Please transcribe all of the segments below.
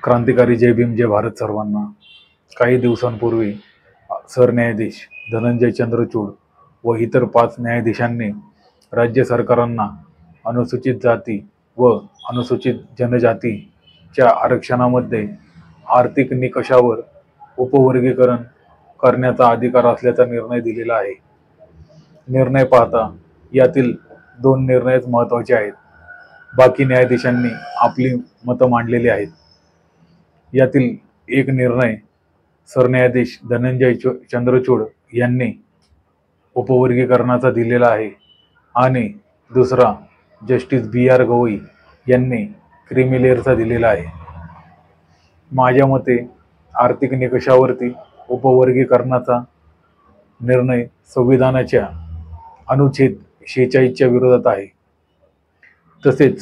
क्रांतिकारी जय भीम जय भारत सर्वांना। काही दिवसांपूर्वी सरन्यायाधीश धनंजय चंद्रचूड व इतर 5 न्यायाधीशांनी राज्य सरकारांना अनुसूचित जाती व अनुसूचित जनजातीच्या आरक्षणामध्ये आर्थिक निकषावर उपवर्गीकरण करण्याचा अधिकार असल्याचा निर्णय दिलेला आहे। निर्णय पाहता यातील 2 निर्णयच महत्त्वाचे आहेत। बाकी न्यायाधीशांनी आपली मतं मांडलेली आहेत। यातील एक निर्णय सरन्यायाधीश धनंजय चंद्रचूड यांनी उपवर्गीकरणाचा दिलेला आहे आणि दुसरा जस्टिस BR गवई यांनी क्रीमी लेअरचा दिलेला आहे। माझ्या मते आर्थिक निकषावरती उपवर्गीकरणाचा निर्णय संविधानाच्या अनुच्छेद 46च्या विरोधात आहे। तसेच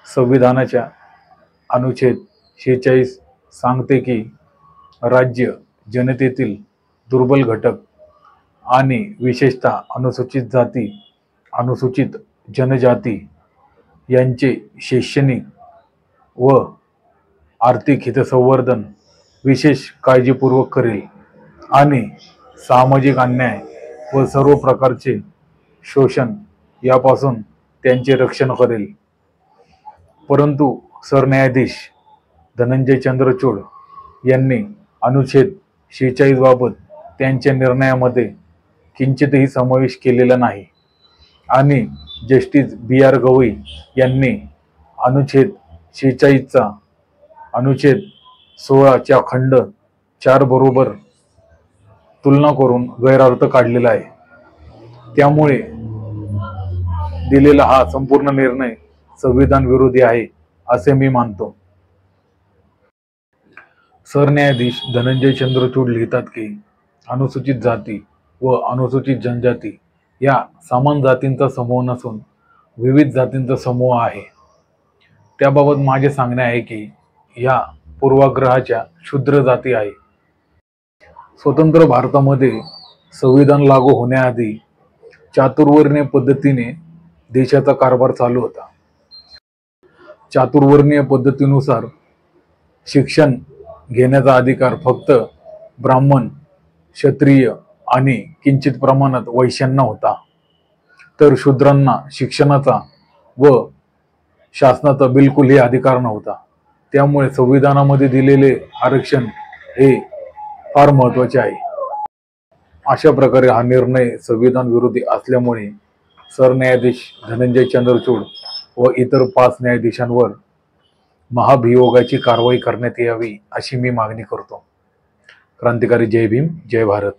संविधानाच्या अनुच्छेद 46 सांगते की राज्य जनतेतील दुर्बल घटक आणि विशेषतः अनुसूचित जाती अनुसूचित जनजाती यांचे शैक्षणिक व आर्थिक हितसंवर्धन विशेष काळजीपूर्वक करेल आणि सामाजिक अन्याय व सर्व प्रकारचे शोषण यापासून त्यांचे रक्षण करेल। परंतु सरन्यायाधीश धनंजय चंद्रचूड यांनी अनुच्छेद 46 बाबत त्यांच्या निर्णयामध्ये किंचितही समावेश केलेला नाही आणि जस्टिस BR गवई यांनी अनुच्छेद 46चा अनुच्छेद 16च्या खंड 4 बरोबर तुलना करून गैरअर्थ काढलेला आहे। त्यामुळे दिलेला हा संपूर्ण निर्णय संविधान विरोधी आहे असे मी मानतो। सरन्यायाधीश धनंजय चंद्रचूड लिहितात की अनुसूचित जाती व अनुसूचित जनजाती या समान जातींचा समूह नसून विविध जातींचा समूह आहे। त्याबाबत माझे सांगणे आहे की या पूर्वाग्रहाच्या क्षुद्र जाती आहे। स्वतंत्र भारतामध्ये संविधान लागू होण्याआधी चातुर्वर्णीय पद्धतीने देशाचा कारभार चालू होता। चातुर्वर्णीय पद्धतीनुसार शिक्षण घेण्याचा अधिकार फक्त ब्राह्मण, क्षत्रिय आणि किंचित प्रमाणात वैश्यांना होता, तर शूद्रांना शिक्षणाचा व शासनाचा बिलकुलही अधिकार नव्हता। त्यामुळे संविधानामध्ये दिलेले आरक्षण हे फार महत्त्वाचे आहे। अशा प्रकारे हा निर्णय संविधान विरोधी असल्यामुळे सरन्यायाधीश धनंजय चंद्रचूड व इतर 5 न्यायाधीशांवर महाभियोगाची कारवाई करण्यात यावी अशी मी मागणी करतो। क्रांतिकारी जय भीम जय भारत।